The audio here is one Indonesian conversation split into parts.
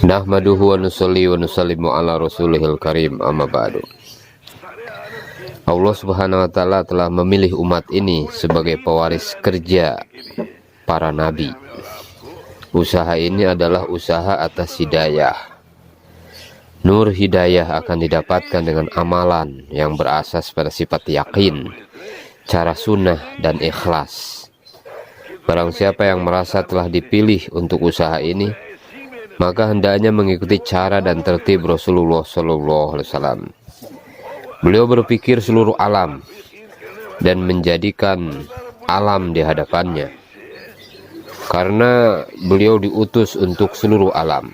Nahmaduhu wa nusalli wa nusallimu ala rasulihil karim, amma ba'du. Allah subhanahu wa ta'ala telah memilih umat ini sebagai pewaris kerja para nabi. Usaha ini adalah usaha atas hidayah. Nur hidayah akan didapatkan dengan amalan yang berasas pada sifat yakin, cara sunnah dan ikhlas. Barang siapa yang merasa telah dipilih untuk usaha ini, maka hendaknya mengikuti cara dan tertib Rasulullah SAW. Beliau berpikir seluruh alam dan menjadikan alam di hadapannya, karena beliau diutus untuk seluruh alam.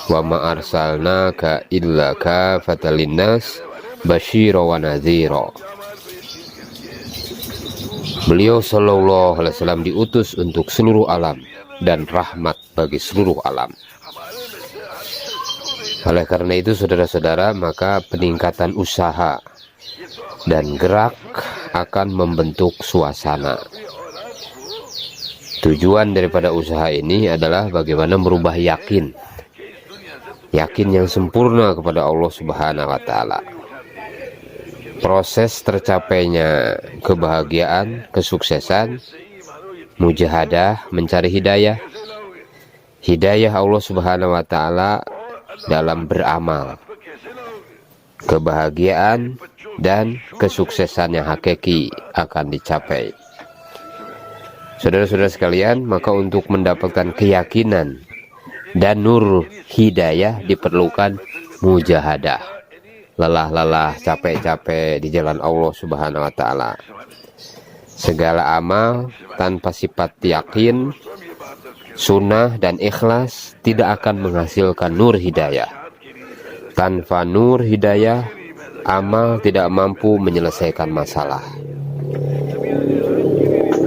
Wa ma arsalnaka illa kafatan linnas basyira wa nadhira. Beliau sallallahu alaihi wasallam diutus untuk seluruh alam dan rahmat bagi seluruh alam. Oleh karena itu, saudara-saudara, maka peningkatan usaha dan gerak akan membentuk suasana. Tujuan daripada usaha ini adalah bagaimana merubah yakin yang sempurna kepada Allah Subhanahu wa ta'ala. Proses tercapainya kebahagiaan, kesuksesan, mujahadah, mencari hidayah Allah Subhanahu wa ta'ala dalam beramal. Kebahagiaan dan kesuksesan yang hakiki akan dicapai. Saudara-saudara sekalian, maka untuk mendapatkan keyakinan dan nur hidayah diperlukan mujahadah, lelah-lelah, capek-capek di jalan Allah Subhanahu wa ta'ala. Segala amal tanpa sifat yakin, sunnah dan ikhlas tidak akan menghasilkan nur hidayah. Tanpa nur hidayah, amal tidak mampu menyelesaikan masalah.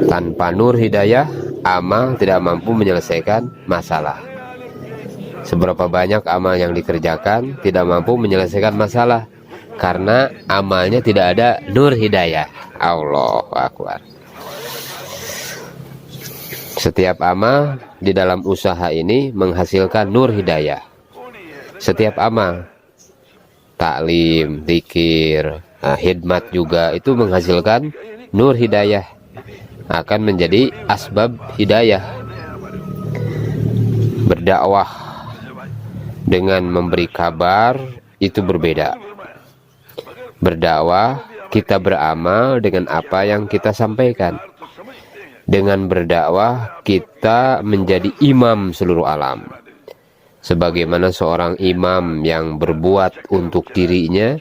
Tanpa nur hidayah, amal tidak mampu menyelesaikan masalah. Seberapa banyak amal yang dikerjakan tidak mampu menyelesaikan masalah, karena amalnya tidak ada nur hidayah. Allahu Akbar. Setiap amal di dalam usaha ini menghasilkan nur hidayah. Setiap amal, taklim, zikir, khidmat juga itu menghasilkan nur hidayah, akan menjadi asbab hidayah. Berdakwah dengan memberi kabar itu berbeda. Berdakwah, kita beramal dengan apa yang kita sampaikan. Dengan berdakwah, kita menjadi imam seluruh alam. Sebagaimana seorang imam yang berbuat untuk dirinya,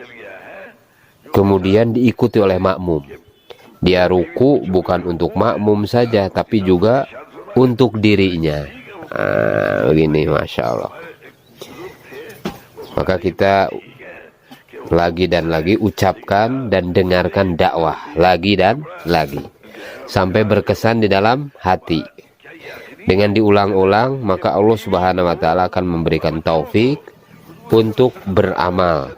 kemudian diikuti oleh makmum. Dia ruku bukan untuk makmum saja, tapi juga untuk dirinya. Begini, Masya Allah. Maka kita lagi dan lagi ucapkan dan dengarkan dakwah, lagi dan lagi, sampai berkesan di dalam hati. Dengan diulang-ulang, maka Allah Subhanahu wa ta'ala akan memberikan taufik untuk beramal.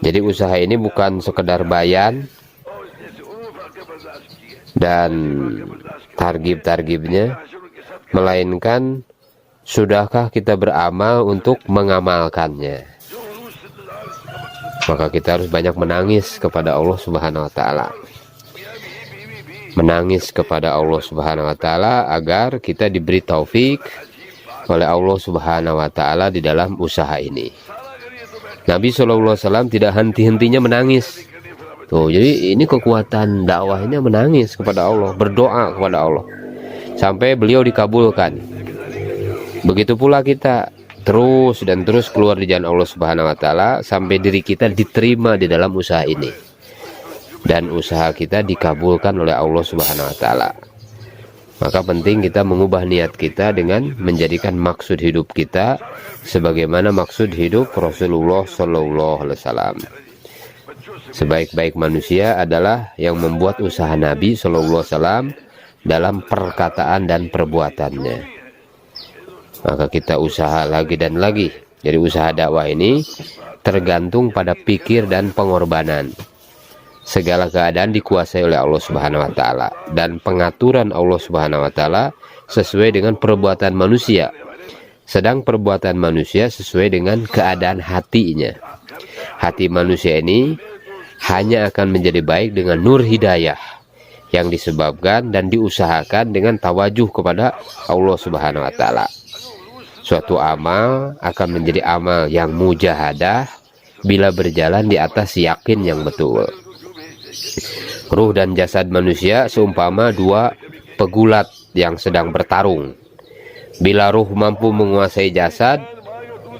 Jadi usaha ini bukan sekedar bayan dan targib-targibnya, melainkan sudahkah kita beramal untuk mengamalkannya. Maka kita harus banyak menangis kepada Allah Subhanahu wa ta'ala. Menangis kepada Allah Subhanahu wa ta'ala agar kita diberi taufik oleh Allah Subhanahu wa ta'ala di dalam usaha ini. Nabi SAW tidak henti-hentinya menangis. Tuh, jadi ini kekuatan dakwahnya, menangis kepada Allah, berdoa kepada Allah sampai beliau dikabulkan. Begitu pula kita terus dan terus keluar di jalan Allah Subhanahu wa ta'ala sampai diri kita diterima di dalam usaha ini, dan usaha kita dikabulkan oleh Allah Subhanahu wa ta'ala. Maka penting kita mengubah niat kita dengan menjadikan maksud hidup kita sebagaimana maksud hidup Rasulullah sallallahu alaihi wasallam. Sebaik-baik manusia adalah yang membuat usaha Nabi sallallahu alaihi wasallam dalam perkataan dan perbuatannya. Maka kita usaha lagi dan lagi. Jadi usaha dakwah ini tergantung pada pikir dan pengorbanan. Segala keadaan dikuasai oleh Allah Subhanahu wa ta'ala, dan pengaturan Allah Subhanahu wa ta'ala sesuai dengan perbuatan manusia. sedang perbuatan manusia sesuai dengan keadaan hatinya. Hati manusia ini hanya akan menjadi baik dengan nur hidayah yang disebabkan dan diusahakan dengan tawajuh kepada Allah Subhanahu wa taala. Suatu amal akan menjadi amal yang mujahadah bila berjalan di atas yakin yang betul. Ruh dan jasad manusia seumpama dua pegulat yang sedang bertarung. Bila ruh mampu menguasai jasad,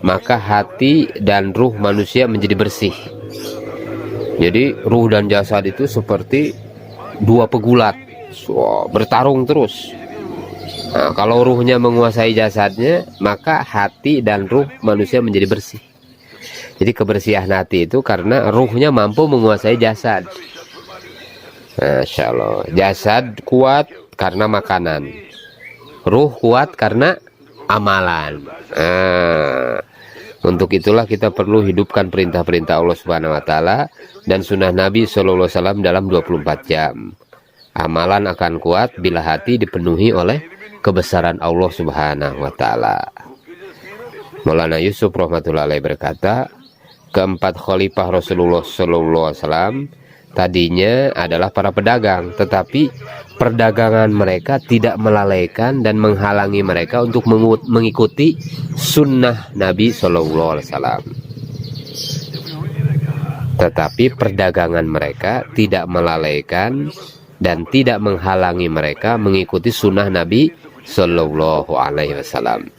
maka hati dan ruh manusia menjadi bersih. Jadi ruh dan jasad itu seperti dua pegulat, bertarung terus. Nah, kalau ruhnya menguasai jasadnya, maka hati dan ruh manusia menjadi bersih. Jadi kebersihan hati itu karena ruhnya mampu menguasai jasad. Masya Allah. Jasad kuat karena makanan, ruh kuat karena amalan. Untuk itulah kita perlu hidupkan perintah-perintah Allah Subhanahu wa taala dan sunnah Nabi Shallallahu alaihi wasallam dalam 24 jam. Amalan akan kuat bila hati dipenuhi oleh kebesaran Allah Subhanahu wa taala. Maulana Yusuf rahmatullahi alaih berkata, keempat khalifah Rasulullah Shallallahu alaihi wasallam tadinya adalah para pedagang, tetapi perdagangan mereka tidak melalaikan dan menghalangi mereka untuk mengikuti sunnah Nabi Shallallahu alaihi wasallam. Tetapi perdagangan mereka tidak melalaikan dan tidak menghalangi mereka mengikuti sunnah Nabi Shallallahu alaihi wasallam.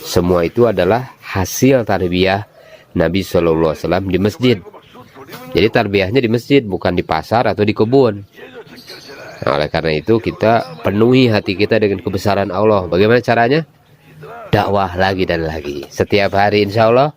Semua itu adalah hasil tarbiyah Nabi Shallallahu alaihi wasallam di masjid. Jadi tarbiyahnya di masjid, bukan di pasar atau di kebun. Nah, oleh karena itu kita penuhi hati kita dengan kebesaran Allah. Bagaimana caranya? Dakwah lagi dan lagi. Setiap hari insya Allah.